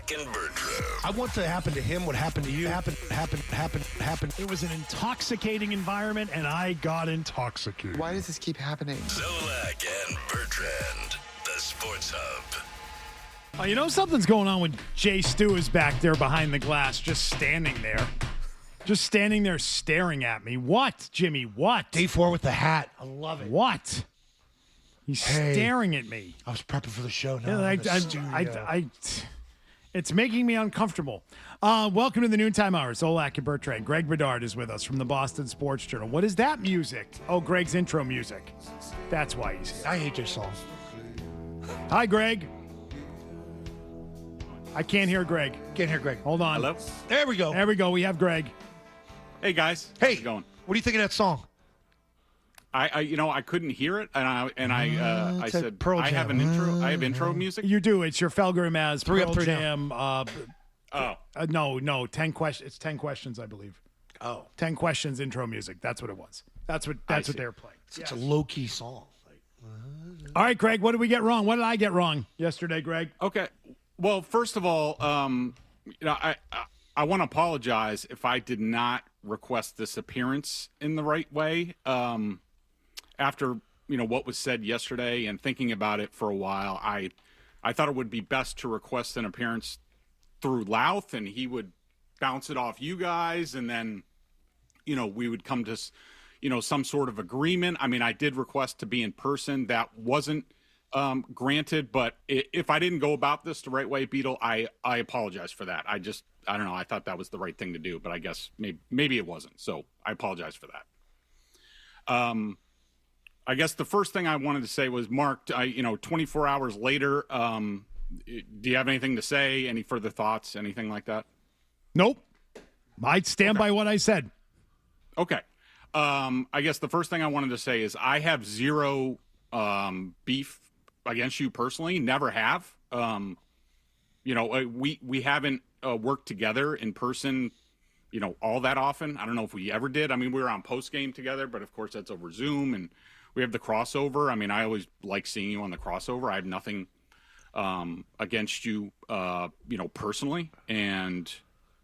Zach and Bertram. I want to happen to him what happened to you. Happen. It was an intoxicating environment, and I got intoxicated. Why does this keep happening? Zolak and Bertrand, the Sports Hub. You know something's going on when Jay Stu is back there behind the glass, just standing there. Just standing there staring at me. What, Jimmy? What? Day 4 with the hat. I love it. What? He's staring at me. I was prepping for the show. Now it's making me uncomfortable. Welcome to the Noontime Hour. Zolak and Bertrand. Greg Bedard is with us from the Boston Sports Journal. What is that music? Oh, Greg's intro music. That's why he's here. I hate this song. Hi, Greg. I can't hear Greg. Can't hear Greg. Hold on. Hello? There we go. There we go. We have Greg. Hey, guys. Hey, how's it going? What do you think of that song? I couldn't hear it, and I said Pearl I have Jam. an intro. I have intro music. You do. It's your Felgrim as Three Pearl up, three Jam. Oh, 10 questions. It's 10 questions, I believe. Oh, 10 questions intro music. That's what it was. That's what they were playing. it's a low-key song. All right, Greg, what did we get wrong? What did I get wrong yesterday, Greg? okay. Well, first of all, I want to apologize if I did not request this appearance in the right way. After what was said yesterday and thinking about it for a while, I thought it would be best to request an appearance through Louth, and he would bounce it off you guys, and then we would come to some sort of agreement. I mean, I did request to be in person. That wasn't granted, but if I didn't go about this the right way, Beetle, I apologize for that. I don't know. I thought that was the right thing to do, but I guess maybe it wasn't. So I apologize for that. I guess the first thing I wanted to say was, Mark, 24 hours later, do you have anything to say? Any further thoughts? Anything like that? Nope. I'd stand by what I said. Okay. I guess the first thing I wanted to say is I have zero beef against you personally. Never have. We haven't worked together in person, all that often. I don't know if we ever did. I mean, we were on post game together, but of course that's over Zoom, and we have the crossover. I mean, I always like seeing you on the crossover. I have nothing against you, personally, and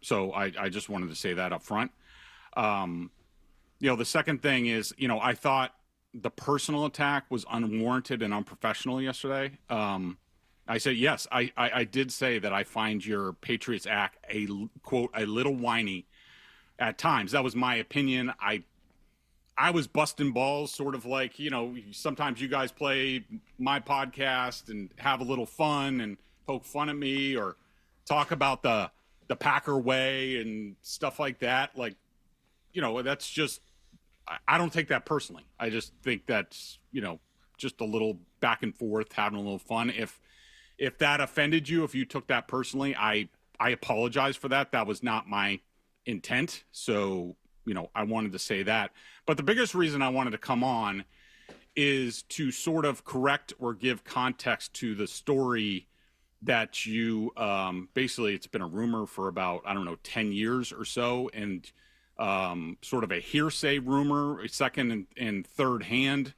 so I just wanted to say that up front. The second thing is, I thought the personal attack was unwarranted and unprofessional yesterday. I said, yes, I did say that I find your Patriots act quote, a little whiny at times. That was my opinion. I was busting balls, sort of like, sometimes you guys play my podcast and have a little fun and poke fun at me or talk about the Packer way and stuff like that. Like, that's just, I don't take that personally. I just think that's, just a little back and forth, having a little fun. If that offended you, if you took that personally, I apologize for that. That was not my intent. So, I wanted to say that. But the biggest reason I wanted to come on is to sort of correct or give context to the story that you basically, it's been a rumor for about, 10 years or so, and sort of a hearsay rumor, second and third hand,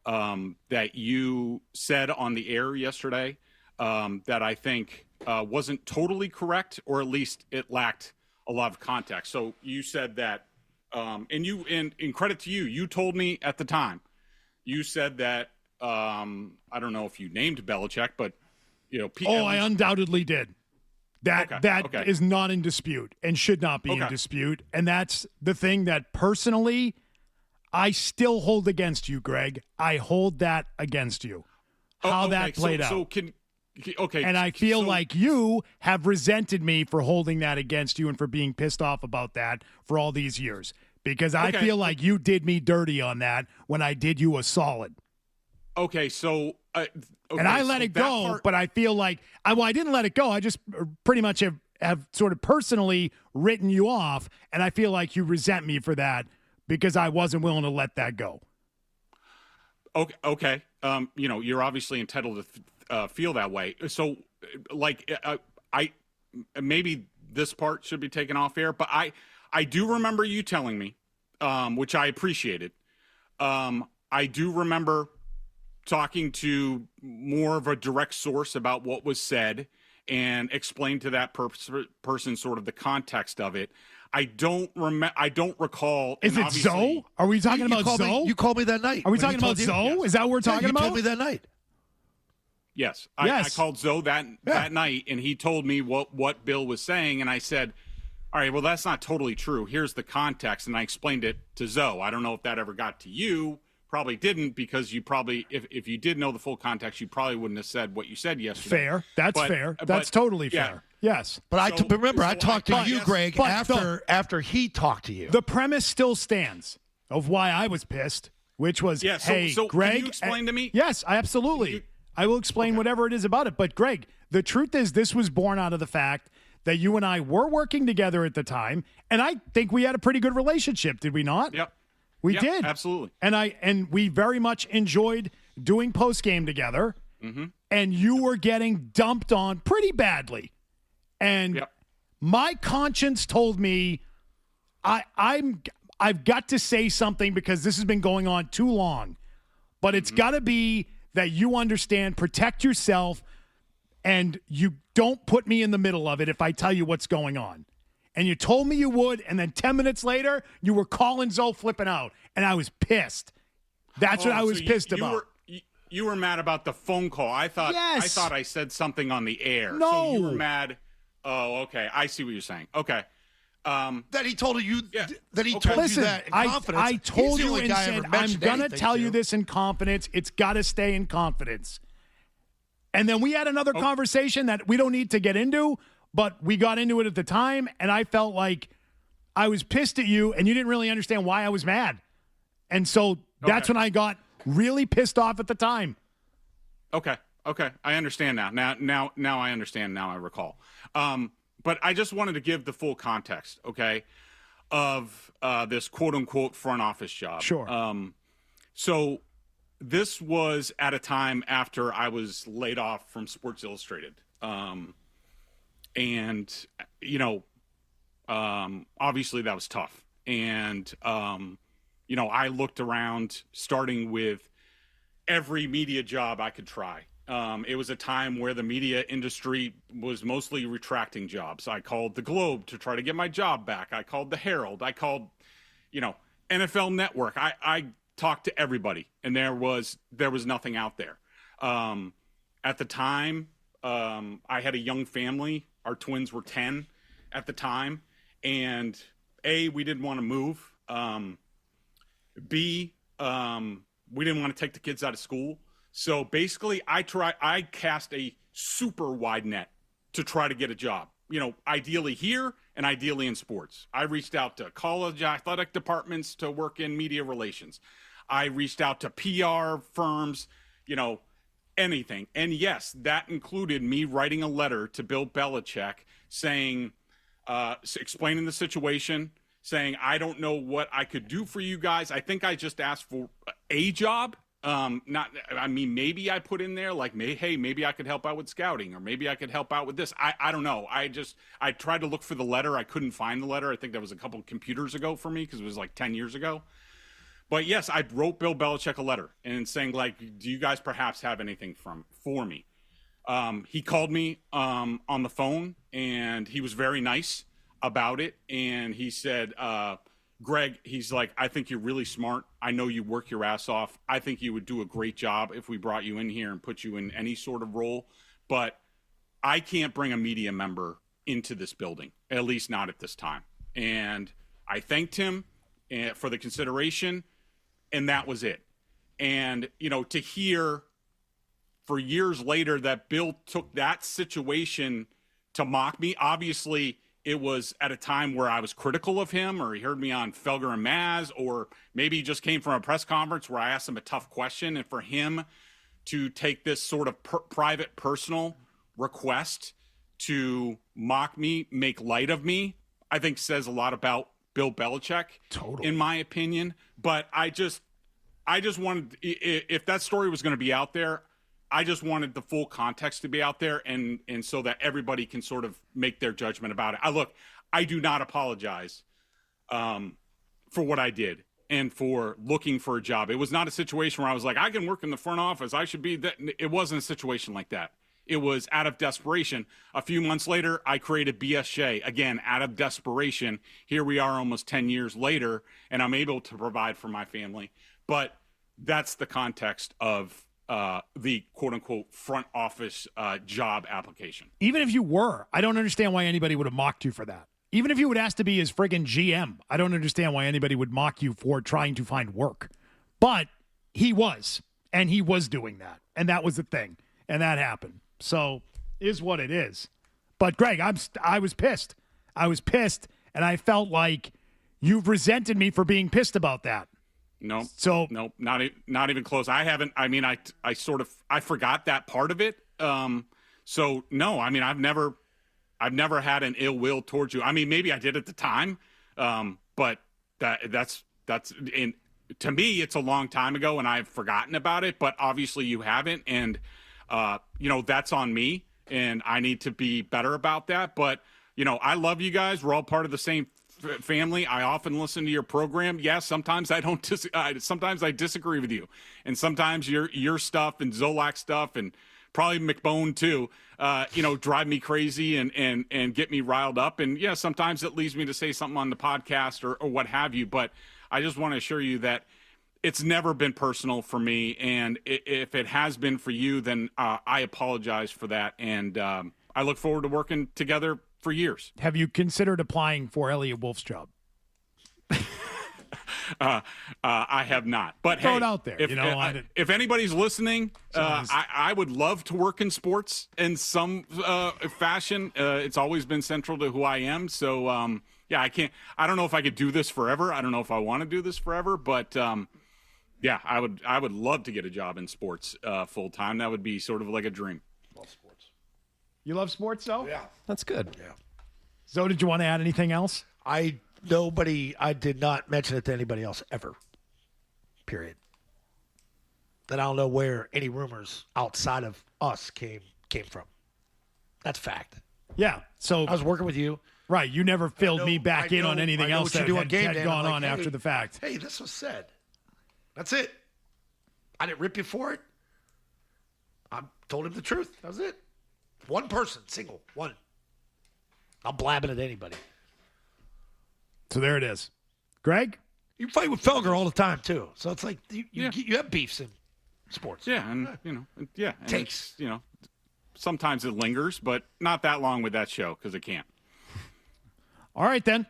that you said on the air yesterday that I think wasn't totally correct, or at least it lacked a lot of context. So you said that, and in credit to you, you told me at the time, you said that, I don't know if you named Belichick, but, I undoubtedly did. That is not in dispute and should not be in dispute. And that's the thing that personally I still hold against you, Greg. I hold that against you. How that played out. And I feel like you have resented me for holding that against you and for being pissed off about that for all these years. Because I feel like you did me dirty on that when I did you a solid. Okay, so... and I let it go, but I feel like I didn't let it go. I just pretty much have sort of personally written you off, and I feel like you resent me for that because I wasn't willing to let that go. Okay. You're obviously entitled to feel that way. So, I maybe this part should be taken off air, but I do remember you telling me, which I appreciated. I do remember talking to more of a direct source about what was said, and explained to that person sort of the context of it. I don't recall. Is it Zoe? Are we talking about Zoe? You called me that night. Are we talking about Zoe? Yes. Is that what we're talking about? You told me that night. Yes. I called Zoe that night, and he told me what Bill was saying, and I said, all right, well, that's not totally true. Here's the context, and I explained it to Zoe. I don't know if that ever got to you. Probably didn't, because you probably, if you did know the full context, you probably wouldn't have said what you said yesterday. Fair. That's fair. That's totally fair. Yes. But I talked to you, Greg, but after he talked to you. The premise still stands of why I was pissed, which was, hey, Greg. Can you explain to me? Yes, absolutely. I will explain whatever it is about it. But, Greg, the truth is this was born out of the fact that you and I were working together at the time, and I think we had a pretty good relationship, did we not? Yep. We did. Absolutely. And we very much enjoyed doing post-game together, and you were getting dumped on pretty badly. And my conscience told me I've got to say something because this has been going on too long. But it's got to be that you understand, protect yourself, and you don't put me in the middle of it if I tell you what's going on. And you told me you would, and then 10 minutes later, you were calling Zoe flipping out, and I was pissed. That's what I was pissed about. You were mad about the phone call. I thought I said something on the air. No. So you were mad. Oh, okay. I see what you're saying. Okay. That he told you. Yeah. That he told Listen, you that in confidence. I told He's the you only and guy I said, ever I'm mentioned going to anything tell you to. this in confidence. It's got to stay in confidence. And then we had another conversation that we don't need to get into, but we got into it at the time, and I felt like I was pissed at you, and you didn't really understand why I was mad. And so that's when I got really pissed off at the time. Okay. I understand now. Now I understand. Now I recall. But I just wanted to give the full context, okay, of this quote-unquote front office job. Sure. So this was at a time after I was laid off from Sports Illustrated. And, you know, obviously that was tough. And, you know, I looked around, starting with every media job I could try. It was a time where the media industry was mostly retracting jobs. I called the Globe to try to get my job back. I called the Herald. I called, you know, NFL Network. I talked to everybody, and there was nothing out there. At the time, I had a young family. Our twins were 10 at the time, and A, we didn't want to move. B, we didn't want to take the kids out of school. So basically, I cast a super wide net to try to get a job. You know, ideally here and ideally in sports. I reached out to college athletic departments to work in media relations. I reached out to PR firms, you know, anything. And yes, that included me writing a letter to Bill Belichick saying, explaining the situation, saying, I don't know what I could do for you guys. I think I just asked for a job. Maybe I put in there like, hey, maybe I could help out with scouting, or maybe I could help out with this. I don't know. I tried to look for the letter. I couldn't find the letter. I think that was a couple of computers ago for me, because it was like 10 years ago. But yes, I wrote Bill Belichick a letter and saying, like, do you guys perhaps have anything for me? He called me on the phone, and he was very nice about it. And he said, Greg, he's like, I think you're really smart. I know you work your ass off. I think you would do a great job if we brought you in here and put you in any sort of role. But I can't bring a media member into this building, at least not at this time. And I thanked him for the consideration, and that was it. And, you know, to hear for years later that Bill took that situation to mock me, obviously it was at a time where I was critical of him, or he heard me on Felger and Maz, or maybe he just came from a press conference where I asked him a tough question. And for him to take this sort of private, personal request to mock me, make light of me, I think says a lot about Bill Belichick, in my opinion. But I just wanted, if that story was going to be out there, I just wanted the full context to be out there, and so that everybody can sort of make their judgment about it. I do not apologize for what I did and for looking for a job. It was not a situation where I was like, I can work in the front office. I should be that. It wasn't a situation like that. It was out of desperation. A few months later, I created BSJ, again, out of desperation. Here we are almost 10 years later, and I'm able to provide for my family. But that's the context of the quote-unquote front office job application. Even if you were, I don't understand why anybody would have mocked you for that. Even if you would ask to be his friggin' GM, I don't understand why anybody would mock you for trying to find work. But he was, and he was doing that, and that was the thing, and that happened. So, is what it is. But Greg, I was pissed. I was pissed, and I felt like you've resented me for being pissed about that. No. So no, not even close. I haven't. I mean, I forgot that part of it. So no, I mean, I've never had an ill will towards you. I mean, maybe I did at the time, but that's to me, it's a long time ago, and I've forgotten about it. But obviously, you haven't, and that's on me, and I need to be better about that. But I love you guys. We're all part of the same family. I often listen to your program. Yes, sometimes I don't. Sometimes I disagree with you, and sometimes your stuff and Zolak stuff and probably McBone too, drive me crazy and get me riled up. And yeah, sometimes it leads me to say something on the podcast or what have you. But I just want to assure you that it's never been personal for me. And if it has been for you, then I apologize for that. And I look forward to working together for years. Have you considered applying for Elliot Wolf's job? I have not, but throw hey, it out there. If anybody's listening, I would love to work in sports in some fashion. It's always been central to who I am. So I can't. I don't know if I could do this forever. I don't know if I want to do this forever, but I would love to get a job in sports full time. That would be sort of like a dream. Love sports. You love sports, though? Yeah, that's good. Yeah. So, did you want to add anything else? I did not mention it to anybody else ever. Period. That I don't know where any rumors outside of us came from. That's fact. Yeah. So I was working with you. Right. You never filled me back in on anything else that had gone on like, after the fact. Hey, this was said. That's it. I didn't rip you for it. I told him the truth. That was it. One person, single, one. I'm blabbing at anybody. So there it is. Greg? You fight with Felger all the time, too. So it's like you have beefs in sports. Yeah, and, and takes. Sometimes it lingers, but not that long with that show because it can't. All right, then.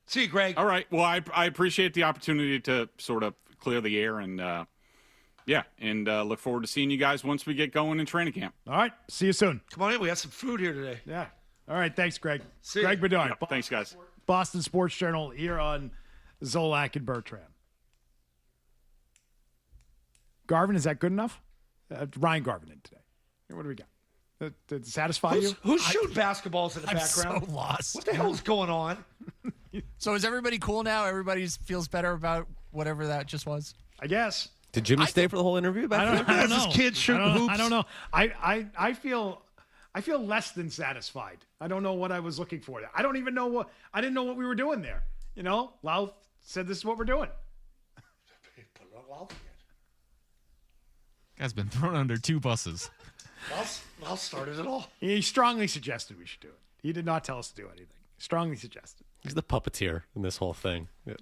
See you, Greg. All right. Well, I appreciate the opportunity to sort of clear the air and, look forward to seeing you guys once we get going in training camp. All right. See you soon. Come on in. We got some food here today. Yeah. All right. Thanks, Greg. See Greg you. Bedard. Yeah, thanks, guys. Boston Sports Journal here on Zolak and Bertrand. Garvin, is that good enough? Ryan Garvin in today. Here, what do we got? Did it satisfy you? Who's shooting basketballs in the I'm background? so lost. What the hell is going on? So is everybody cool now? Everybody feels better about whatever that just was? I guess. Did Jimmy stay for the whole interview? I don't know. This kid shooting hoops. I don't know. I feel less than satisfied. I don't know what I was looking for there. I don't even know I didn't know what we were doing there. Lau said this is what we're doing. Put it on Lau again. Guy's been thrown under two buses. Lau started it all. He strongly suggested we should do it. He did not tell us to do anything. Strongly suggested. He's the puppeteer in this whole thing. Yeah.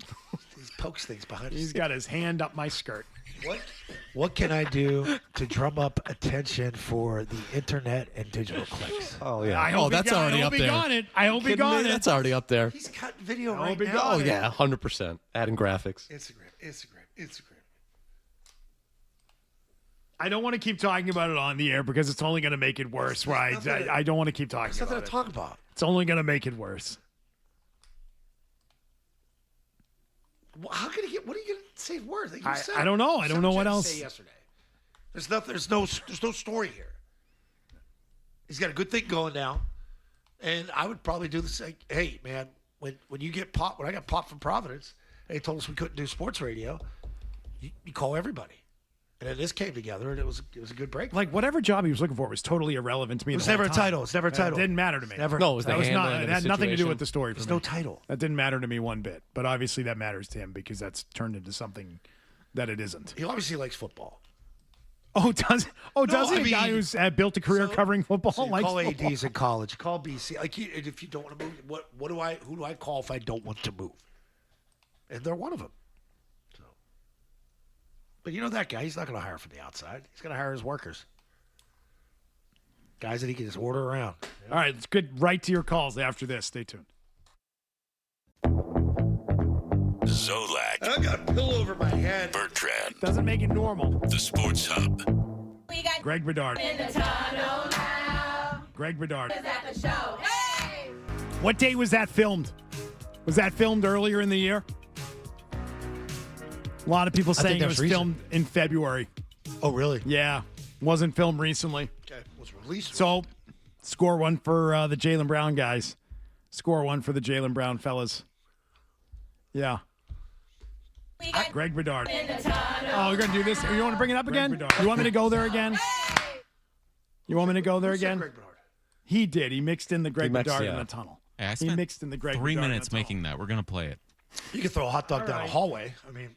He pokes things behind He's got his hand up my skirt. What can I do to drum up attention for the internet and digital clicks? Oh, yeah. I hope that's already up there. I hope he got it. That's already up there. He's cutting video I right hope he now. got Oh, it. yeah, 100%. Adding graphics. Instagram. I don't want to keep talking about it on the air because it's only going to make it worse. Right? I don't want to keep talking There's nothing about to it. talk about. It's only going to make it worse. How can he get? What are you going to say words? Like you said. I don't know. I don't know what Jeff else. Say yesterday. There's nothing. There's no story here. He's got a good thing going now, and I would probably do the same. Hey, man, when you get popped, when I got popped from Providence, they told us we couldn't do sports radio. You call everybody, and then this came together, and it was a good break. Like whatever job he was looking for was totally irrelevant to me. It was the whole never a time. title. It's never a title. It didn't matter to me. Never. No, it was the That was handling not. of It the had nothing to do situation. with the story. There's for me. no title. That didn't matter to me one bit. But obviously that matters to him because that's turned into something that it isn't. He obviously likes football. Does he? I A guy mean, who's built a career covering football. So you likes call football. ADs in college. Call BC. If you don't want to move, who do I call if I don't want to move? And they're one of them. So, but you know that guy. He's not going to hire from the outside. He's going to hire his workers, guys that he can just order around. All right, let's get right to your calls after this. Stay tuned. Zolak, I got a pillow over my head. Bertrand, Doesn't make it normal. the Sports Hub. We got Greg Bedard. in the tunnel now. Greg Bedard. Is at the show. Hey! What day was that filmed? Was that filmed earlier in the year? A lot of people think saying it that's was recent. filmed in February. Oh, really? Yeah, wasn't filmed recently. Okay. Was released. So, score one for the Jaylen Brown guys. Score one for the Jaylen Brown fellas. Yeah. We got Greg Bedard. in the tunnel. Oh, you're going to do this? You want to bring it up again? You want me to go there again? You want me to go there again? Greg Bedard. He did. He mixed in the Greg mixed, Bedard yeah. in the tunnel. Hey, I He spent mixed in the Greg 3 Bedard in minutes the tunnel. making that. We're going to play it. You can throw a hot dog down a right. hallway. I mean,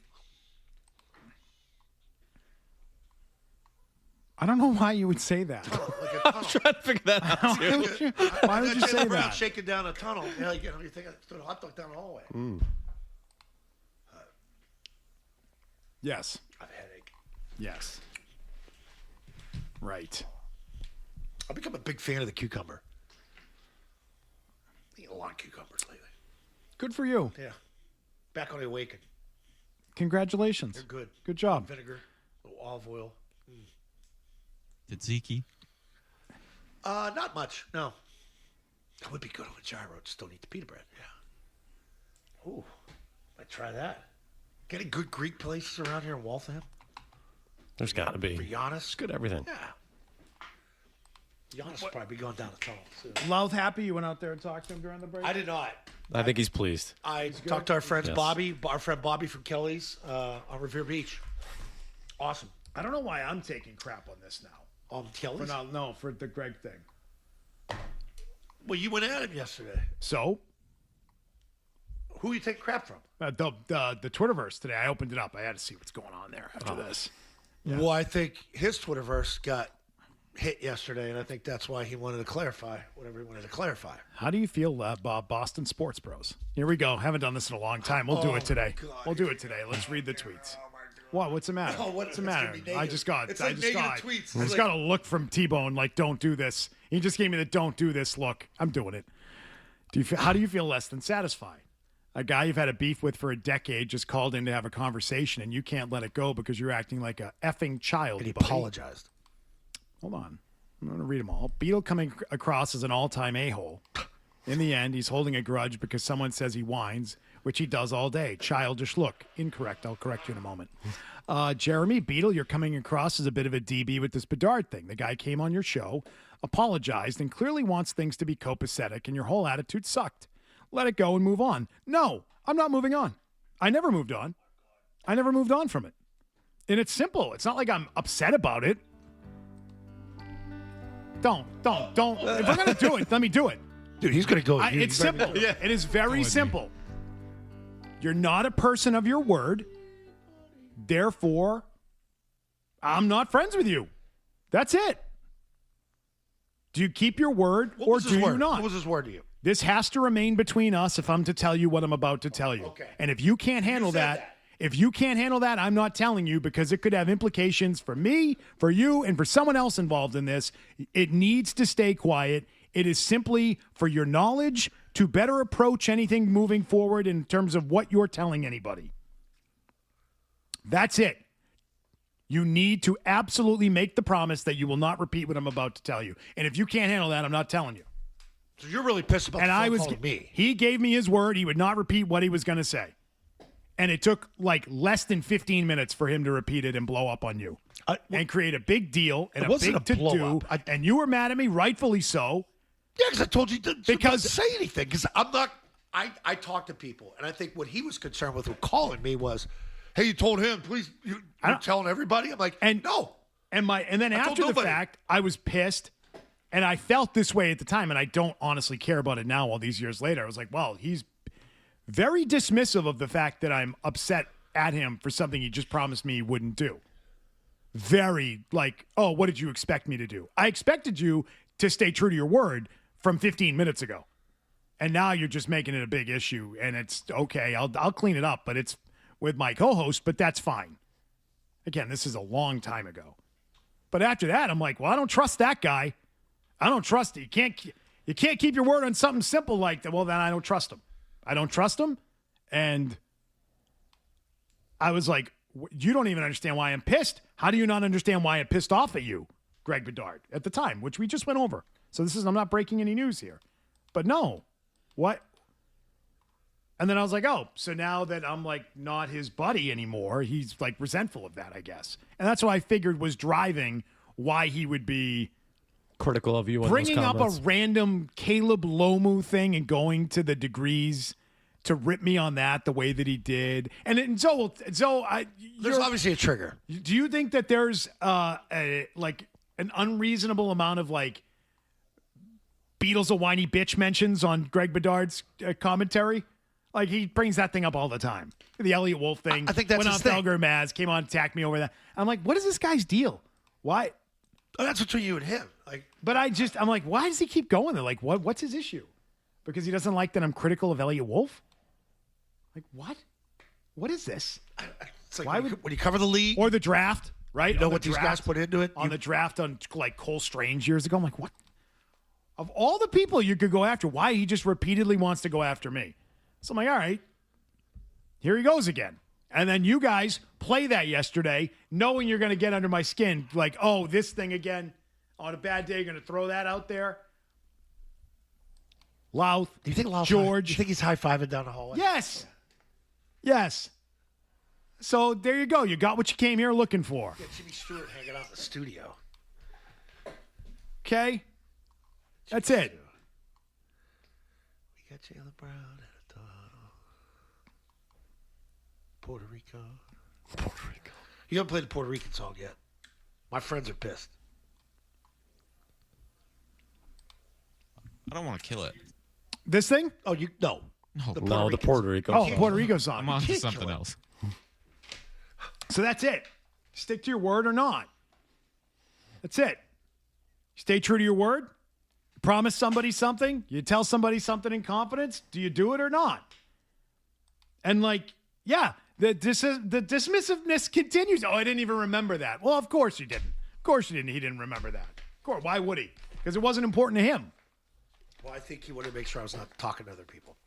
I don't know why you would say that. like a tunnel. Trying to figure that out. Why would you say Jaylen Brown that? shaking down a tunnel. You think I threw a hot dog down a hallway. Yes. I have a headache. Yes. Right. I've become a big fan of the cucumber. Eating a lot of cucumbers lately. Good for you. Yeah. Back on the awaken. Congratulations. They're good. Good job. Vinegar, a little olive oil. Tzatziki. Not much. No. That would be good on a gyro. Still need the pita bread. Yeah. Ooh. Might try that. Get any good Greek places around here in Waltham? There's got to be. For Giannis? Good everything. Yeah. Giannis will probably be going down the tunnel soon. Louth happy you went out there and talked to him during the break? I did not. I think he's pleased. I talked to our friends Yes. Bobby, our friend Bobby from Kelly's on Revere Beach. Awesome. I don't know why I'm taking crap on this now. Kelly's? For the Greg thing. Well, you went at him yesterday. So, Who you take crap from? the Twitterverse today, I opened it up. I had to see what's going on there after this. Well, I think his Twitterverse got hit yesterday, and I think that's why he wanted to clarify whatever he wanted to clarify. How do you feel, Boston Sports Bros? Here we go. Haven't done this in a long time. We'll do it today. God. We'll do it today. Let's read the tweets. What? What's the matter? Oh, what- What's the it's gonna matter? be negative. I just got. It's I like just got. negative tweets. I It's just like- got a look from T-Bone. Like, don't do this. He just gave me the "don't do this" look. I'm doing it. How do you feel less than satisfied? A guy you've had a beef with for a decade just called in to have a conversation, and you can't let it go because you're acting like a effing child. And he buddy. apologized. Hold on. I'm going to read them all. Beetle coming across as an all-time a-hole. In the end, he's holding a grudge because someone says he whines, which he does all day. Childish look. Incorrect. I'll correct you in a moment. Jeremy, Beetle, you're coming across as a bit of a DB with this Bedard thing. The guy came on your show, apologized, and clearly wants things to be copacetic, and your whole attitude sucked. Let it go and move on. No, I'm not moving on. I never moved on. I never moved on from it. And it's simple. It's not like I'm upset about it. Don't. If we're going to do it, let me do it. Dude, he's going to go. It's simple. It is very simple. You're not a person of your word. Therefore, I'm not friends with you. That's it. Do you keep your word or do you not? What was his word to you? This has to remain between us if I'm to tell you what I'm about to tell you. Okay. And if you can't handle that, I'm not telling you because it could have implications for me, for you, and for someone else involved in this. It needs to stay quiet. It is simply for your knowledge to better approach anything moving forward in terms of what you're telling anybody. That's it. You need to absolutely make the promise that you will not repeat what I'm about to tell you. And if you can't handle that, I'm not telling you. So you're really pissed about And the I phone was call to me. He gave me his word he would not repeat what he was going to say. And it took like less than 15 minutes for him to repeat it and blow up on you. And create a big deal and It a wasn't big a blow to-do. up. And you were mad at me, rightfully so. Yeah, because I told you to Because- not say anything. Because I'm not. I talk to people, and I think what he was concerned with calling me was, "Hey, you told him, please. You're telling everybody." I'm like, no. And then I told after the nobody. fact, I was pissed. And I felt this way at the time, and I don't honestly care about it now all these years later. I was like, well, he's very dismissive of the fact that I'm upset at him for something he just promised me he wouldn't do. very like, oh, what did you expect me to do? I expected you to stay true to your word from 15 minutes ago. And now you're just making it a big issue. And it's okay. I'll clean it up, but it's with my co-host, but that's fine. Again, this is a long time ago. But after that, I'm like, well, I don't trust that guy. I don't trust it. You can't keep your word on something simple like that. Well, then I don't trust him. I don't trust him. And I was like, you don't even understand why I'm pissed. How do you not understand why I'm pissed off at you, Greg Bedard, at the time, which we just went over. So I'm not breaking any news here. But no. What? And then I was like, oh, so now that I'm like not his buddy anymore, he's like resentful of that, I guess. And that's what I figured was driving why he would be critical of you. Bringing up a random Caleb Lomu thing and going to the degrees to rip me on that the way that he did. And there's obviously a trigger. Do you think that there's an unreasonable amount of like Beatles a whiny bitch mentions on Greg Bedard's commentary? Like he brings that thing up all the time. The Elliot Wolf thing. I think that's went his on thing. Felger Maz, came on, attacked me over that. I'm like, what is this guy's deal? Why? Oh, that's between you and him. But I'm like, why does he keep going there? Like, what's his issue? Because he doesn't like that I'm critical of Elliot Wolf? Like, what? What is this? It's like when you cover the league or the draft, right? You know On what the these guys put into it? On the draft on like Cole Strange years ago. I'm like, what? Of all the people you could go after, why he just repeatedly wants to go after me? So I'm like, all right, here he goes again. And then you guys play that yesterday, knowing you're going to get under my skin. Like, oh, this thing again. On a bad day, you're going to throw that out there. Louth. Do you think Louth? George? Do you think he's high-fiving down the hallway? Yes. Yes. So there you go. You got what you came here looking for. Yeah, Jimmy Stewart hanging out in the studio. Okay? That's it. We got Jaylen Brown at a tunnel. Puerto Rico. You haven't played the Puerto Rican song yet. My friends are pissed. I don't want to kill it. This thing? Oh, no. The Puerto Rico. Oh, song. Puerto Rico song. I'm on to something else. So that's it. Stick to your word or not. That's it. Stay true to your word. Promise somebody something. You tell somebody something in confidence. Do you do it or not? And like, yeah, the dismissiveness continues. Oh, I didn't even remember that. Well, of course you didn't. Of course you didn't. He didn't remember that. Of course. Why would he? Because it wasn't important to him. Well, I think he wanted to make sure I was not talking to other people.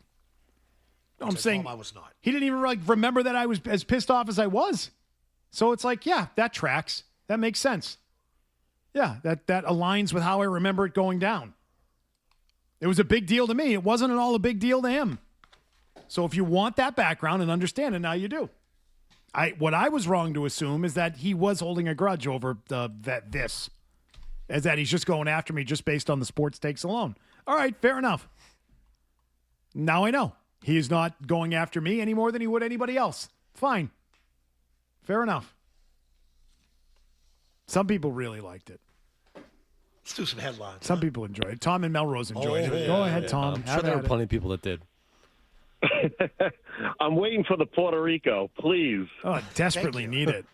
No, I'm saying I was not. He didn't even like remember that I was as pissed off as I was. So it's like, yeah, that tracks. That makes sense. Yeah, that aligns with how I remember it going down. It was a big deal to me. It wasn't at all a big deal to him. So if you want that background and understand it, now you do. What I was wrong to assume is that he was holding a grudge over this. As that he's just going after me just based on the sports stakes alone. All right, fair enough. Now I know. He is not going after me any more than he would anybody else. Fine. Fair enough. Some people really liked it. Let's do some headlines. Some people enjoyed it. Tom and Melrose enjoyed it. Go ahead, Tom. I'm sure there were plenty of people that did. I'm waiting for the Puerto Rico, please. Oh, I desperately need it.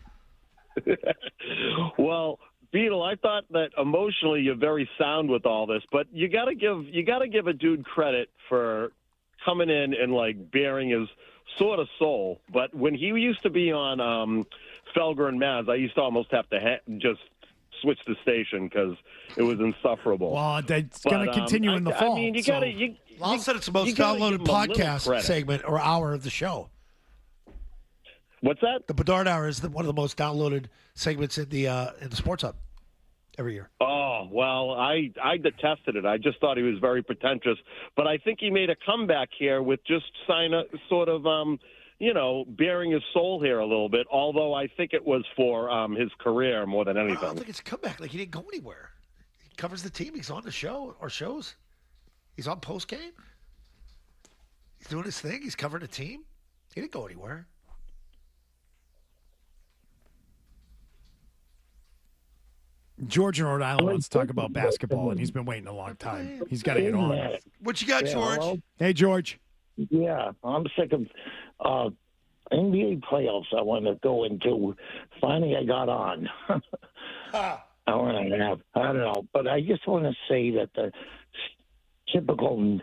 Well, Beetle, I thought that emotionally you're very sound with all this, but you got to give a dude credit for coming in and like bearing his sort of soul. But when he used to be on Felger and Maz, I used to almost have to just switch the station because it was insufferable. Well, it's going to continue in the fall. I mean, you got to. Lal said it's the most downloaded podcast segment or hour of the show. What's that? The Bedard Hour is one of the most downloaded segments in the Sports Hub every year. Oh, well, I detested it. I just thought he was very pretentious. But I think he made a comeback here with just bearing his soul here a little bit, although I think it was for his career more than anything. I don't think it's a comeback. Like, he didn't go anywhere. He covers the team. He's on the show or shows. He's on post-game. He's doing his thing. He's covering the team. He didn't go anywhere. George in Rhode Island wants to talk about basketball, and he's been waiting a long time. He's got to get on. What you got, George? Well, hey, George. Yeah, I'm sick of NBA playoffs I want to go into. Finally, I got on. Hour and a half. I don't know. But I just want to say that the typical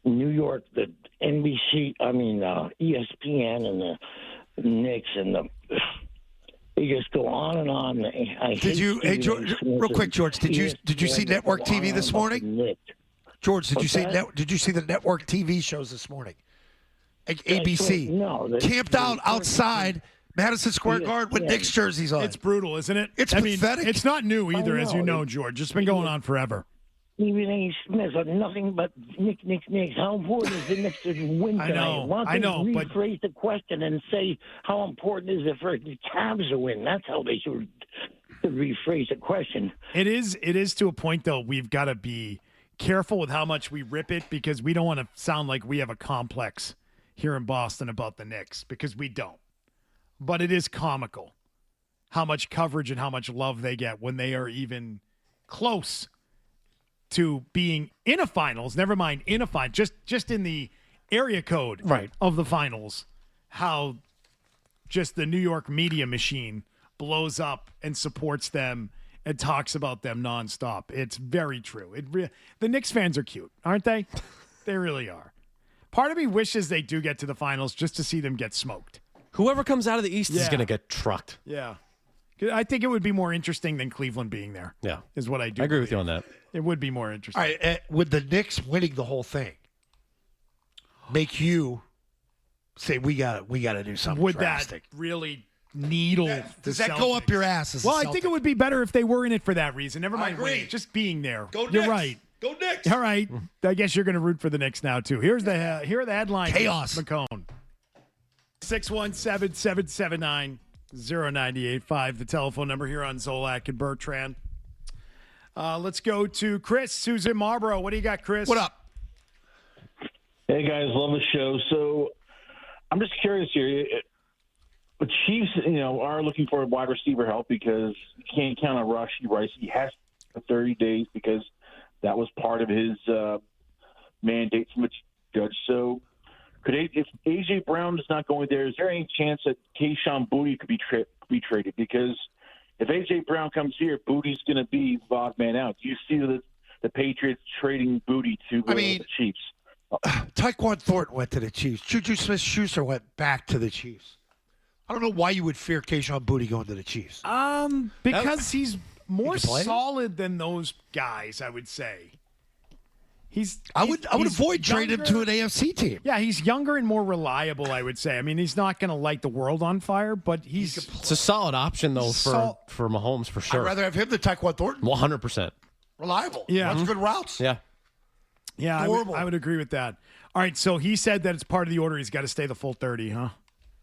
New York, the NBC, ESPN and the Knicks and they just go on and on. Hey, George, real quick, George, did you see network TV this morning? George, did you see the network TV shows this morning? ABC. No. Camped out outside Madison Square Garden with Knicks jerseys on. It's brutal, isn't it? It's pathetic. It's not new either, as you know, George. It's been going on forever. Stephen A. Smith are nothing but Knicks. How important is the Knicks to win tonight? I know, but rephrase the question and say how important is it for the Cavs to win? That's how they should rephrase the question. It is to a point, though. We've got to be careful with how much we rip it because we don't want to sound like we have a complex here in Boston about the Knicks because we don't. But it is comical how much coverage and how much love they get when they are even close to being in a finals, never mind in a final, just in the area code of the finals, how just the New York media machine blows up and supports them and talks about them nonstop. It's very true. The Knicks fans are cute, aren't they? They really are. Part of me wishes they do get to the finals just to see them get smoked. Whoever comes out of the East is going to get trucked. Yeah. I think it would be more interesting than Cleveland being there. Yeah. Is what I do. I agree with you on that. It would be more interesting. All right, with the Knicks winning the whole thing, make you say we got to do something Would drastic. that really needle? Does that go up your ass? As well, a I think Celtic? it would be better if they were in it for that reason. Never mind agree. winning, just being there. Go You're Knicks. right. Go Knicks. All right. I guess you're going to root for the Knicks now too. Here are the headlines. Chaos. McCone. 617-779-0985. The telephone number here on Zolak and Bertrand. Let's go to Chris, who's in Marlboro. What do you got, Chris? What up? Hey, guys. Love the show. So I'm just curious here. The Chiefs, are looking for a wide receiver help because you can't count on Rashee Rice. He has for 30 days because that was part of his mandate from the judge. So if A.J. Brown is not going there, is there any chance that Kayshon Boutte could be traded? Because if A.J. Brown comes here, Boutte's going to be the odd man out. Do you see the Patriots trading Boutte to the Chiefs? Tyquan Thornton went to the Chiefs. Juju Smith-Schuster went back to the Chiefs. I don't know why you would fear Kayshon Boutte going to the Chiefs. Because he's more He can play? solid than those guys, I would say. I would avoid trading him to an AFC team. Yeah, he's younger and more reliable, I would say. I mean, he's not going to light the world on fire, but it's a solid option, though, for Mahomes, for sure. I'd rather have him than Tyquan Thornton. 100%. Reliable. Yeah. Runs good routes. Yeah. Yeah, I would agree with that. All right, so he said that it's part of the order. He's got to stay the full 30, huh?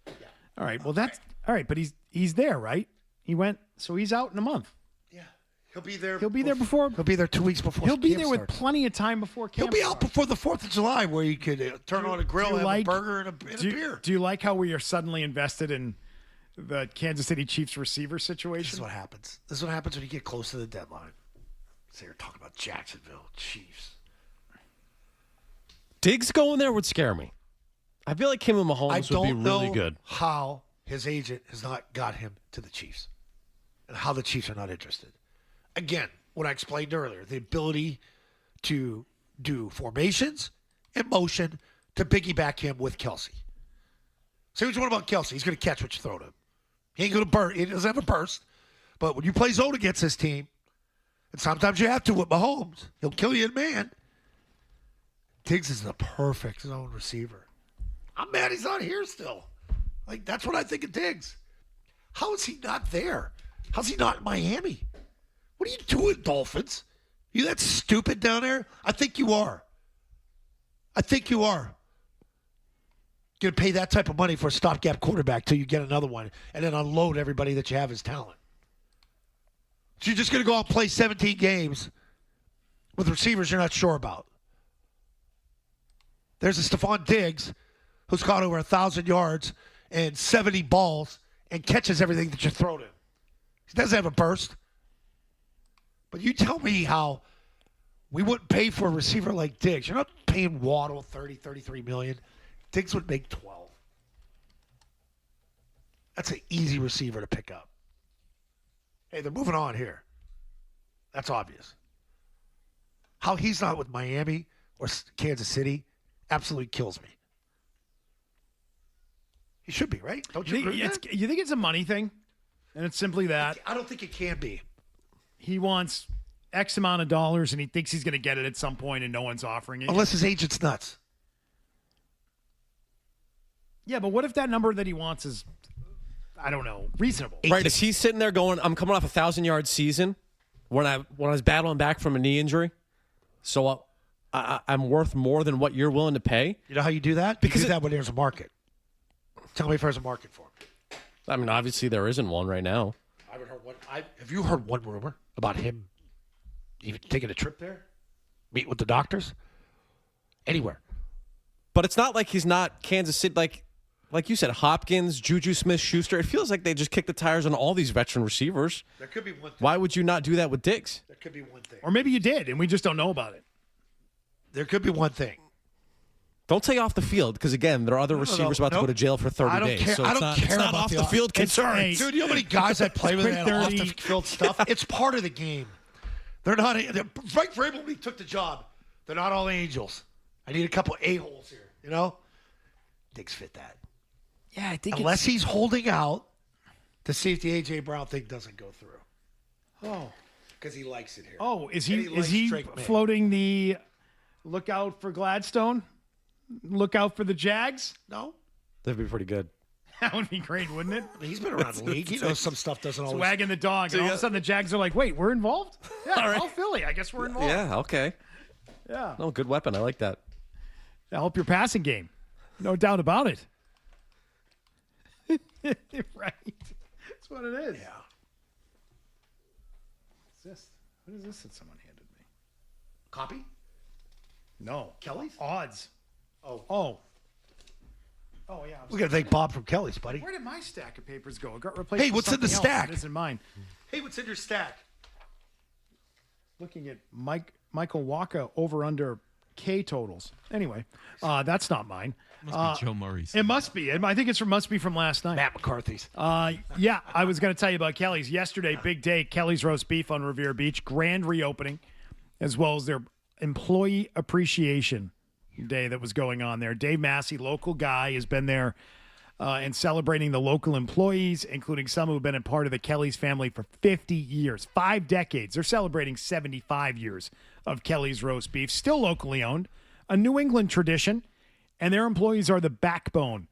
Yeah. All right, well, that's – all right, but he's there, right? He went – so he's out in a month. Yeah. He'll be there. He'll be there before – He'll be there 2 weeks before He'll be camp there with starts. plenty of time before camp He'll be out starts. before the 4th of July where you could turn on a grill, have a burger and a beer. Do you like how we are suddenly invested in the Kansas City Chiefs receiver situation? This is what happens. This is what happens when you get close to the deadline. So you're talking about Jacksonville Chiefs. Diggs going there would scare me. I feel like him and Mahomes would be really good. How his agent has not got him to the Chiefs and how the Chiefs are not interested. Again, what I explained earlier, the ability to do formations and motion to piggyback him with Kelsey. Say what you want about Kelsey. He's going to catch what you throw to him. He ain't going to burst. He doesn't have a burst. But when you play zone against this team, and sometimes you have to with Mahomes, he'll kill you in man. Diggs is the perfect zone receiver. I'm mad he's not here still. Like, that's what I think of Diggs. How is he not there? How's he not in Miami? What are you doing, Dolphins? You that stupid down there? I think you are. Going to pay that type of money for a stopgap quarterback till you get another one and then unload everybody that you have as talent. So you're just going to go out and play 17 games with receivers you're not sure about. There's a Stephon Diggs who's caught over 1,000 yards and 70 balls and catches everything that you throw to him. He doesn't have a burst. But you tell me how we wouldn't pay for a receiver like Diggs. You're not paying Waddle $30, $33 million. Diggs would make 12. That's an easy receiver to pick up. Hey, they're moving on here. That's obvious. How he's not with Miami or Kansas City absolutely kills me. He should be, right? Don't you agree with that? You think it's a money thing? And it's simply that. I don't think it can be. He wants X amount of dollars, and he thinks he's going to get it at some point, and no one's offering it. Unless his agent's nuts. Yeah, but what if that number that he wants is, I don't know, reasonable? Right? Is he sitting there going, "I'm coming off a 1,000-yard season when I was battling back from a knee injury, so I'm worth more than what you're willing to pay"? You know how you do that? Because you do that when there's a market. Tell me if there's a market for him. I mean, obviously there isn't one right now. I haven't heard one. Have you heard one rumor about him even taking a trip there, meet with the doctors, anywhere? But it's not like he's not Kansas City. Like you said, Hopkins, Juju Smith-Schuster. It feels like they just kick the tires on all these veteran receivers. There could be one thing. Why would you not do that with Diggs? There could be one thing. Or maybe you did, and we just don't know about it. There could be one thing. Don't take off the field because, again, there are other receivers about to go to jail for 30 days. Care. So I it's don't not, care it's not about off the field concerns. Dude, you know how many guys I play with that off the field stuff? It's part of the game. They're not. Frank Vrabel, when he took the job, they're not all angels. I need a couple A-holes here, you know? Diggs fit that. Yeah, I think unless he's holding out to see if the A.J. Brown thing doesn't go through. Oh. Because he likes it here. Oh, is he floating the look out for Gladstone? Look out for the Jags? No. That'd be pretty good. That would be great, wouldn't it? I mean, he's been around the league. He knows some stuff doesn't always. Wagging the dog, and all of a sudden the Jags are like, "Wait, we're involved? Yeah, all right. Philly. I guess we're involved." Yeah, okay. Yeah. No, good weapon. I like that. Help your passing game. No doubt about it. Right. That's what it is. Yeah. What's this? What is this that someone handed me? Copy? No. Kelly's? Odds. Oh, yeah. We got to thank Bob from Kelly's, buddy. Where did my stack of papers go? It got replaced. Hey, with what's in the something else stack? that isn't mine. Hey, what's in your stack? Looking at Michael Waka over under K totals. Anyway, that's not mine. Must be Joe Murray's. It must be. I think it must be from last night. Matt McCarthy's. Yeah, I was going to tell you about Kelly's. Yesterday, big day, Kelly's Roast Beef on Revere Beach. Grand reopening, as well as their employee appreciation day that was going on there. Dave Massey, local guy, has been there and celebrating the local employees, including some who have been a part of the Kelly's family for 50 years, 5 decades. They're celebrating 75 years of Kelly's Roast Beef, still locally owned, a New England tradition, and their employees are the backbone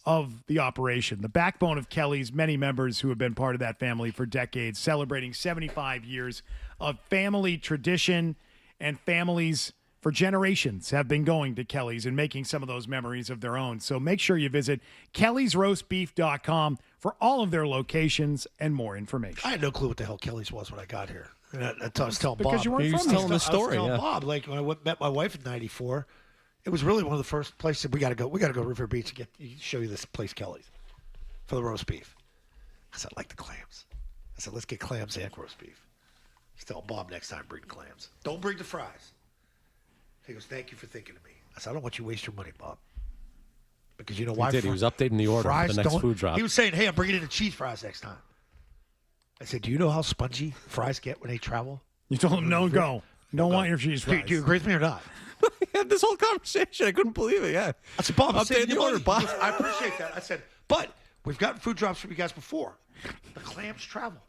of the operation, the backbone of Kelly's, many members who have been part of that family for decades, celebrating 75 years of family tradition, and families for generations have been going to Kelly's and making some of those memories of their own. So make sure you visit kellysroastbeef.com for all of their locations and more information. I had no clue what the hell Kelly's was when I got here. And I was telling Because Bob. you weren't He was from telling there. the story. I was telling Yeah. Bob, like when I met my wife in '94, it was really one of the first places we got to go. We got to go to River Beach and show you this place, Kelly's, for the roast beef. I said, I like the clams. I said, let's get clams and roast beef. Just tell Bob next time, bring clams. Don't bring the fries. He goes, thank you for thinking of me. I said, I don't want you to waste your money, Bob. Because you know why? He did. He was updating the order for the next food drop. He was saying, hey, I'm bringing in the cheese fries next time. I said, do you know how spongy fries get when they travel? You told him, no go. Don't want your cheese fries. Do you agree with me or not? We had this whole conversation. I couldn't believe it. Yeah. I said, Bob, I'm Update the order, Bob. I appreciate that. I said, but we've gotten food drops from you guys before. The clams travel.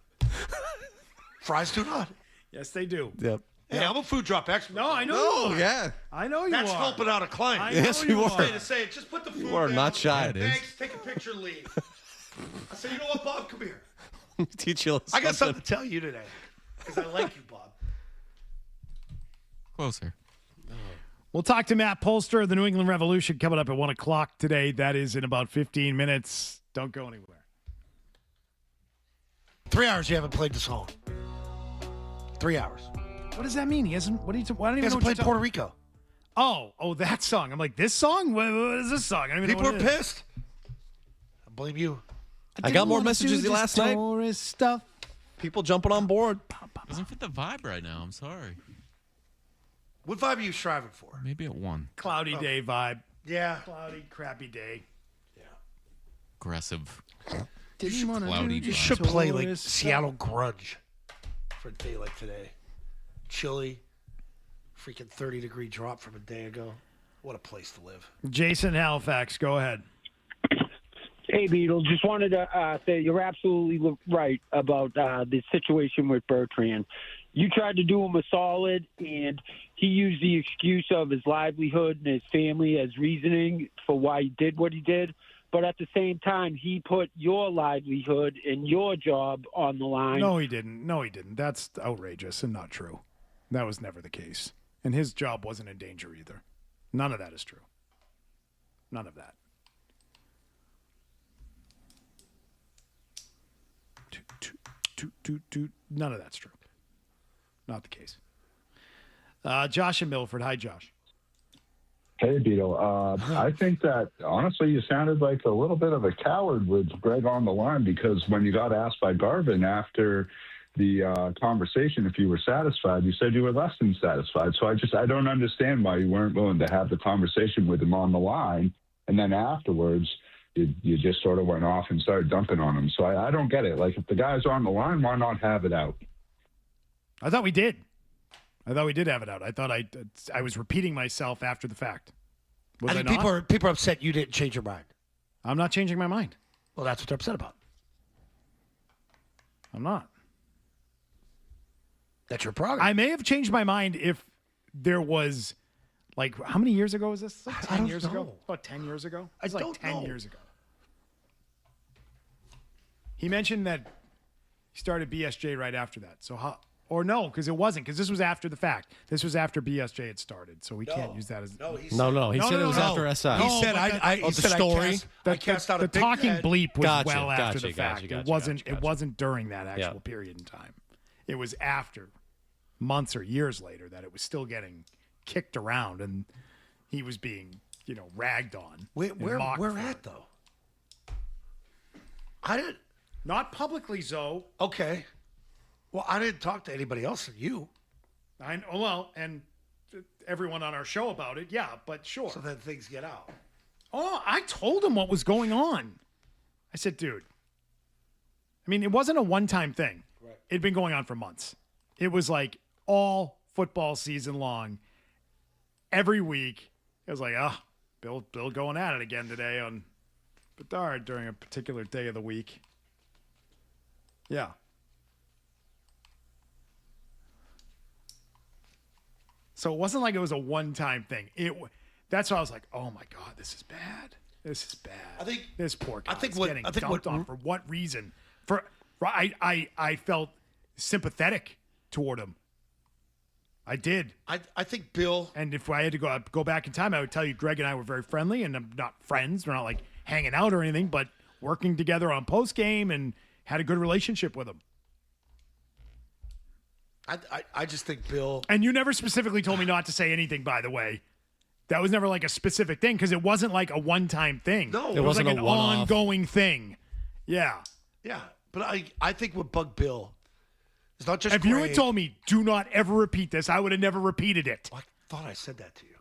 Fries do not. Yes, they do. Yep. Hey, I'm a food drop expert. No, I know you are. Yeah. I know you That's are. helping out a client. I Yes, know you you are. To say it, just put the food You are down. not shy. It is. Thanks, take a picture, leave. I said, you know what, Bob? Come here. Teach you I got something to tell you today because I like you, Bob. Closer. We'll talk to Matt Polster of the New England Revolution coming up at 1 o'clock today. That is in about 15 minutes. Don't go anywhere. 3 hours you haven't played the song. 3 hours. What does that mean? He hasn't. What do you? I don't He even hasn't know played what Puerto Rico. Oh, that song. I'm like, this song? What is this song? I don't even People know are what it is. pissed. I blame you. I got more messages last night. Tourist stuff. People jumping on board. Doesn't fit the vibe right now. I'm sorry. What vibe are you striving for? Maybe at 1. Cloudy day vibe. Yeah. Cloudy, crappy day. Aggressive. didn't want to. Cloudy You vibes. should play like Tourist Seattle grunge for a day like today. Chilly, freaking 30-degree drop from a day ago. What a place to live. Jason Halifax, go ahead. Hey, Beetle. Just wanted to say you're absolutely right about the situation with Bertrand. You tried to do him a solid, and he used the excuse of his livelihood and his family as reasoning for why he did what he did. But at the same time, he put your livelihood and your job on the line. No, he didn't. No, he didn't. That's outrageous and not true. That was never the case. And his job wasn't in danger either. None of that is true. None of that. None of that's true. Not the case. Josh and Milford. Hi, Josh. Hey, Beetle. I think that, honestly, you sounded like a little bit of a coward with Greg on the line, because when you got asked by Garvin after the conversation if you were satisfied, you said you were less than satisfied. So I don't understand why you weren't willing to have the conversation with him on the line, and then afterwards you just sort of went off and started dumping on him. So I don't get it. Like, if the guy's on the line, why not have it out? I thought we did. I thought we did have it out. I thought I was repeating myself after the fact. Was I think not? people are upset you didn't change your mind. I'm not changing my mind. Well, that's what they're upset about. I'm not. That's your prerogative. I may have changed my mind if there was, like, how many years ago was this? Like 10 years ago? know. About 10 years ago? I It's like don't 10 know. years ago. He mentioned that he started BSJ right after that. So how? Or no, because it wasn't, because this was after the fact. This was after BSJ had started, so we can't use that as. No, he said, He said it was after SI. He said, but he said the I story. cast out the a big talking net. bleep was Gotcha, well after gotcha, the fact. gotcha, It wasn't during that actual Yeah. period in time. It was after, months or years later, that it was still getting kicked around and he was being, ragged on. Where mocked for at it. though? I didn't. Not publicly, Zoe. Okay. Well, I didn't talk to anybody else than you. I know, well, and everyone on our show about it, yeah, but sure. So then things get out. Oh, I told him what was going on. I said, dude, I mean, it wasn't a one-time thing. Right. It'd been going on for months. It was like all football season long, every week. It was like, Bill going at it again today on Bedard during a particular day of the week. Yeah. So it wasn't like it was a one-time thing. That's why I was like, oh my God, this is bad. This is bad. I think this poor guy getting dumped on for what reason? I felt sympathetic toward him. I did. I think Bill. And if I had to go back in time, I would tell you Greg and I were very friendly, and I'm not friends. We're not like hanging out or anything, but working together on post game and had a good relationship with him. I just think Bill. And you never specifically told me not to say anything, by the way. That was never like a specific thing because it wasn't like a one-time thing. No, it was wasn't like a an one-off. ongoing thing. Yeah. Yeah, but I think what bugged Bill is not just. If you had told me, do not ever repeat this, I would have never repeated it. I thought I said that to you.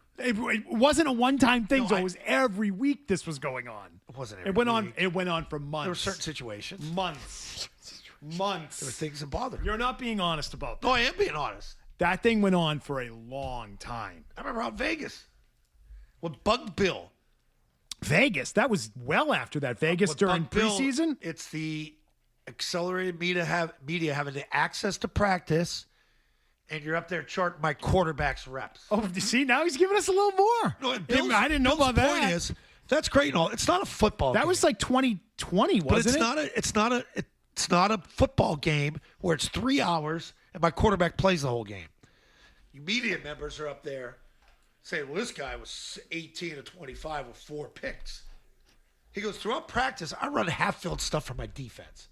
It wasn't a one-time thing, No, so it was every week this was going on. It wasn't. It went on. It went on for months. There were certain situations. Months. There Months. were things that bothered me. You're not being honest about that. No, I am being honest. That thing went on for a long time. I remember out in Vegas. What bugged Bill? Vegas. That was well after that. Vegas What during bugged Bill, preseason. It's the accelerated media having the access to practice, and you're up there charting my quarterback's reps. Oh, you see, now he's giving us a little more. No, and I didn't know Bill's about that. Point is, that's great and all. It's not a football. That game. was like 2020, But wasn't it's not a football game where it's 3 hours and my quarterback plays the whole game. You media members are up there saying, well, this guy was 18 to 25 with 4 picks. He goes, throughout practice, I run half-field stuff for my defense.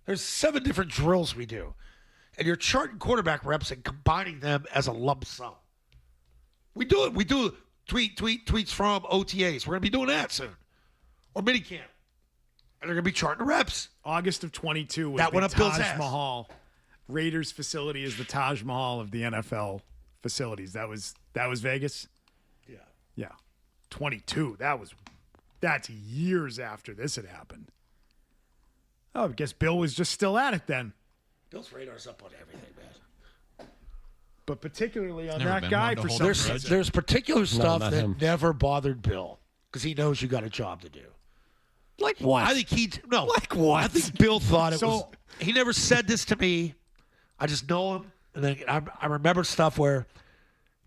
There's 7 different drills we do. And you're charting quarterback reps and combining them as a lump sum. We do it. We do tweets from OTAs. We're going to be doing that soon. Or minicamp. And they're going to be charting reps. August of 22 was That the went up Bill's Taj ass. Mahal. Raiders facility is the Taj Mahal of the NFL facilities. That was Vegas. Yeah. Yeah, 22. That's years after this had happened. Oh, I guess Bill was just still at it then. Bill's radar's up on everything, man. But particularly on never that been guy one to for hold some a reason. grudge. There's particular stuff not that him. never bothered Bill because he knows you got a job to do. Like what? I think Like what? I think Bill thought it So- was. He never said this to me. I just know him, and then I remember stuff where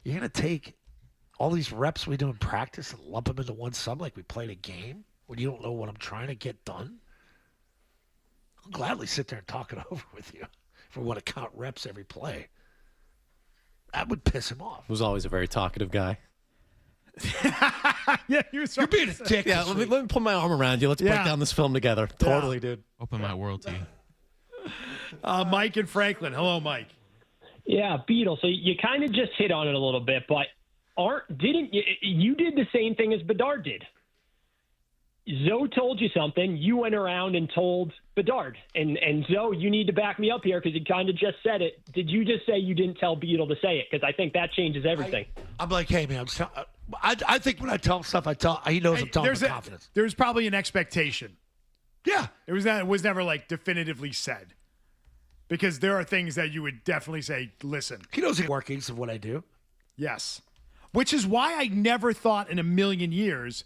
you're gonna take all these reps we do in practice and lump them into one sum like we played a game when you don't know what I'm trying to get done. I'll gladly sit there and talk it over with you if we want to count reps every play. That would piss him off. Was always a very talkative guy. Yeah, you're being a dick. Yeah, let me put my arm around you. Let's break Yeah. down this film together. Totally, dude. Open my world to you. Mike and Franklin. Hello, Mike. Yeah, Beetle. So you kind of just hit on it a little bit, but didn't you did the same thing as Bedard did? Zoe told you something. You went around and told Bedard. And Zoe, you need to back me up here because you kind of just said it. Did you just say you didn't tell Beetle to say it? Because I think that changes everything. I'm like, hey, man, I think when I tell him stuff, he knows I'm telling him with confidence. There's probably an expectation. Yeah. It was never like definitively said. Because there are things that you would definitely say, listen. He knows the workings of what I do. Yes. Which is why I never thought in a million years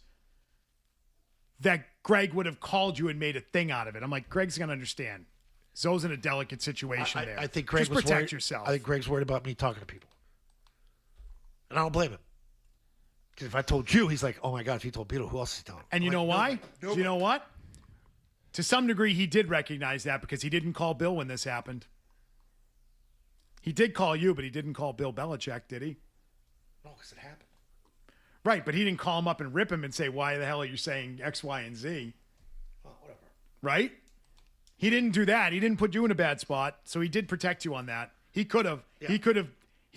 that Greg would have called you and made a thing out of it. I'm like, Greg's going to understand. Zoe's in a delicate situation there. I think Greg Just was protect worried, yourself. I think Greg's worried about me talking to people. And I don't blame him. Because if I told you, he's like, oh my God, if he told Beetle, who else is he telling? And you know why? Nobody. You know what? To some degree, he did recognize that because he didn't call Bill when this happened. He did call you, but he didn't call Bill Belichick, did he? No, because it happened. Right, but he didn't call him up and rip him and say, why the hell are you saying X, Y, and Z? Oh, whatever. Right? He didn't do that. He didn't put you in a bad spot, so he did protect you on that. He could have. Yeah. He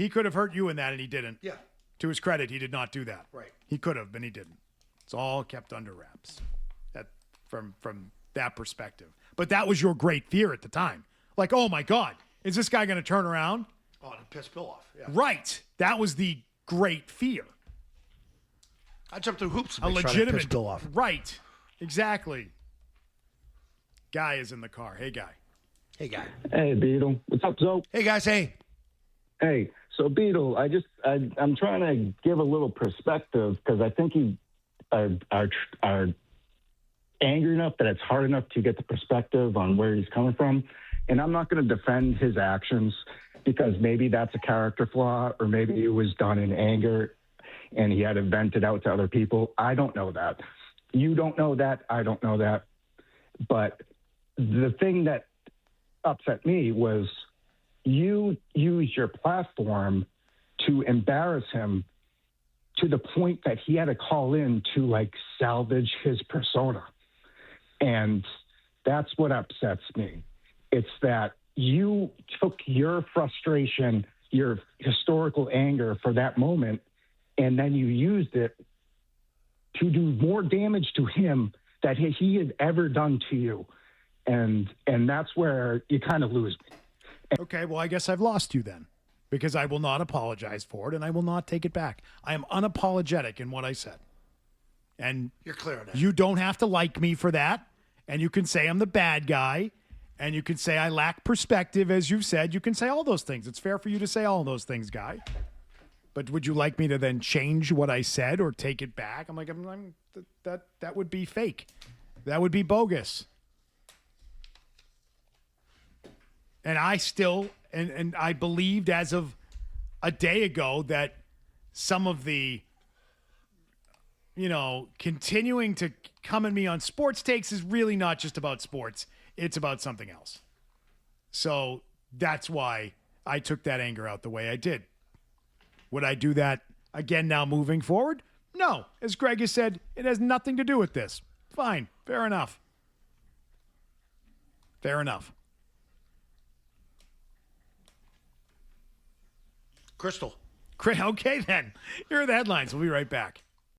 could have hurt you in that, and he didn't. Yeah. To his credit, he did not do that. Right. He could have, but he didn't. It's all kept under wraps. That from that perspective. But that was your great fear at the time. Like, oh my God, is this guy going to turn around? Oh, and piss Bill off. Yeah. Right. That was the great fear. I jumped through hoops to A make sure I didn't legitimate piss Bill off. Right. Exactly. Guy is in the car. Hey, Guy. Hey, Guy. Hey, Beetle. What's up, Zoe? Hey, guys. Hey. Hey, so Beetle, I'm trying to give a little perspective because I think you are angry enough that it's hard enough to get the perspective on where he's coming from. And I'm not going to defend his actions because maybe that's a character flaw or maybe it was done in anger and he had to vent it out to other people. I don't know that. You don't know that. I don't know that. But the thing that upset me was you used your platform to embarrass him to the point that he had to call in to like salvage his persona. And that's what upsets me. It's that you took your frustration, your historical anger for that moment, and then you used it to do more damage to him that he had ever done to you. And that's where you kind of lose me. Okay, well, I guess I've lost you then because I will not apologize for it and I will not take it back. I am unapologetic in what I said. And You're clear on that. you don't have to like me for that. And you can say I'm the bad guy. And you can say I lack perspective, as you've said. You can say all those things. It's fair for you to say all those things, Guy. But would you like me to then change what I said or take it back? I'm like, that would be fake. That would be bogus. And I still, and I believed as of a day ago that some of the, continuing to come at me on sports takes is really not just about sports. It's about something else. So that's why I took that anger out the way I did. Would I do that again now moving forward? No. As Greg has said, it has nothing to do with this. Fine. Fair enough. Fair enough. Crystal. Okay, then. Here are the headlines. We'll be right back.